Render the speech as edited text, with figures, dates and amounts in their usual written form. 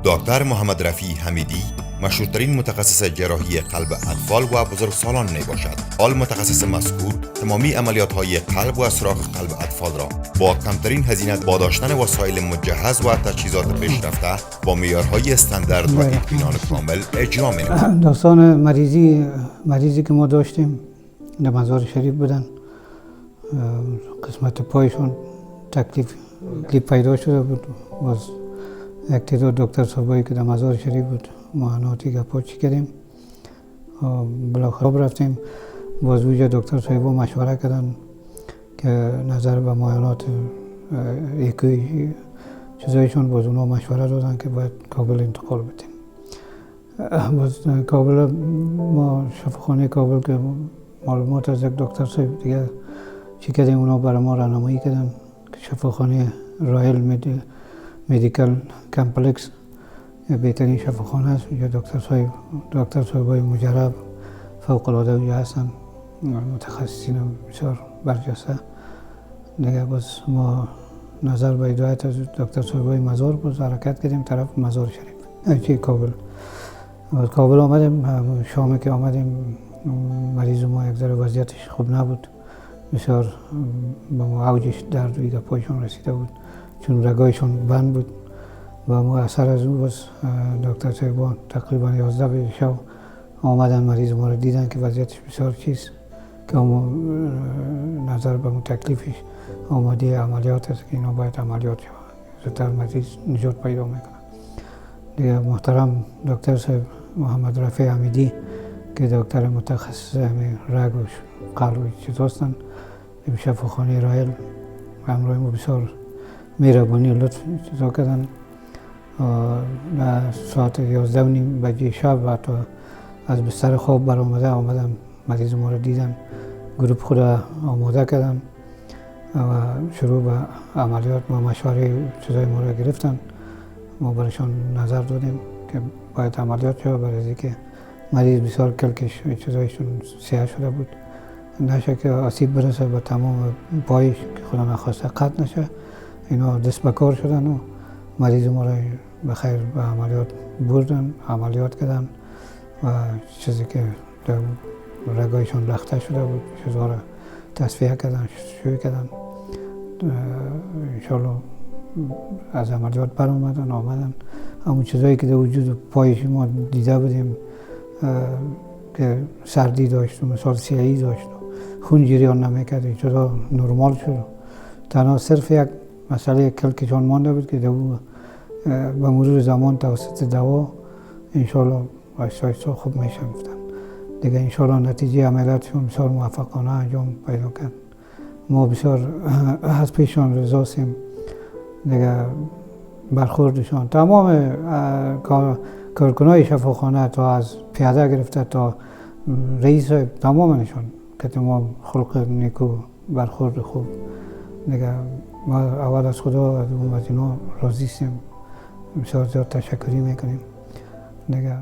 دکتر محمد رفیع حمیدی مشهورترین متخصص جراحی قلب اطفال و بزرگسالان می باشد. حال متخصص مذکور تمامی عملیات‌های قلب و سوراخ قلب اطفال را با کمترین هزینه با داشتن وسایل مجهز و تجهیزات پیشرفته با معیارهای استاندارد و اطمینان کامل اجرا می‌نماید. داستان مریضی که ما داشتیم در مزار شریف بودن، قسمت پایشون تکلیف پیدا شده بود. باز یک تعداد دکتر صاحبایی که در مزار شریف بود معایناتی گپاچی کردیم، بالاخره رفتیم. باز اونجا دکتر صاحبا مشوره کردن که نظر به معاینات ایکوی چیزایشون، باز اونا مشوره دادن که باید کابل انتقال بدیم. باز کابل، ما شفاخانه کابل که معلومات از یک دکتر صاحب دیگه چی کردیم، اونا برای ما راهنمایی کردن که شفاخانه رایل مدیکال کمپلکس بهترین شفاخانه است. یا دکتر صاحبای مجرب فوق العاده اونجا هستن، متخصصین بسیار برجسته دیگه. باز ما نظر به هدایت از دکتر صاحبای مزار باز حرکت کردیم طرف مزار شریف کابل آمدیم. شامی که آمدیم مریض ما یک ذره وضعیتش خوب نبود، بسیار به ما اوجش درد و پایشون رسیده بود چون رگایشون بند بود و ما اثر از اون باز دکتر صاحبان تقریبا 11 به شب آمدن مریض ما رو دیدن که وضعیتش بسیار چیست که نظر به اون تکلیفش آماده عملیات است که اینا باید عملیات شود، زودتر مریض نجات پیدا میکنه دیگه. محترم دکتر صاحب محمد رفیع حمیدی که دکتر متخصص رگ و قلب و چیز هستن، شفاخانه رایل همراه ما بسیار مهربانی لطف چیزا کردن. ساعت 11:30 بجه شب و تا از بستر خواب آمدم مریض ما رو دیدن، گروپ خود آماده کردن و شروع به عملیات و مشوره چیزای ما رو گرفتن. ما برایشان نظر دادیم که باید عملیات شد، برای اینکه مریض بسیار کلکش چیزایشون سیاه شده بود، نشه که آسیب برسه به تمام پایش که خدا نخواسته قطع نشه. اینا دست به کار شدن و مریض ما را بخیر به عملیات بردن، عملیات کردن و چیزی که در رگایشون لخته شده بود چیزها را تصفیه کردن، شوی کردن. انشالله از عملیات بر آمدن همون چیزایی که در وجود پایش ما دیده بودیم که سردی داشت و مثال سیاهی داشت و خون جریان نمیکرد، چیزا نرمال شد. تنها صرف یک مسئله کلکشان مانده بود که به مرور زمان توسط دوا انشالله آهسته خوب میشه گفتن دیگه. انشالله نتیجه عملیاتشون بسیار موفقانه انجام پیدا کرد. ما بسیار از پیششان رضاییم دیگه. برخوردشان تمام کارکنای شفاخانه تا از پیاده گرفته تا رئیس تمامشون که تمام خلق نیکو برخورد خوب دیگه. ما اول از خدا از اینا راضی هستیم، بسیار زیاد تشکری میکنیم دیگه.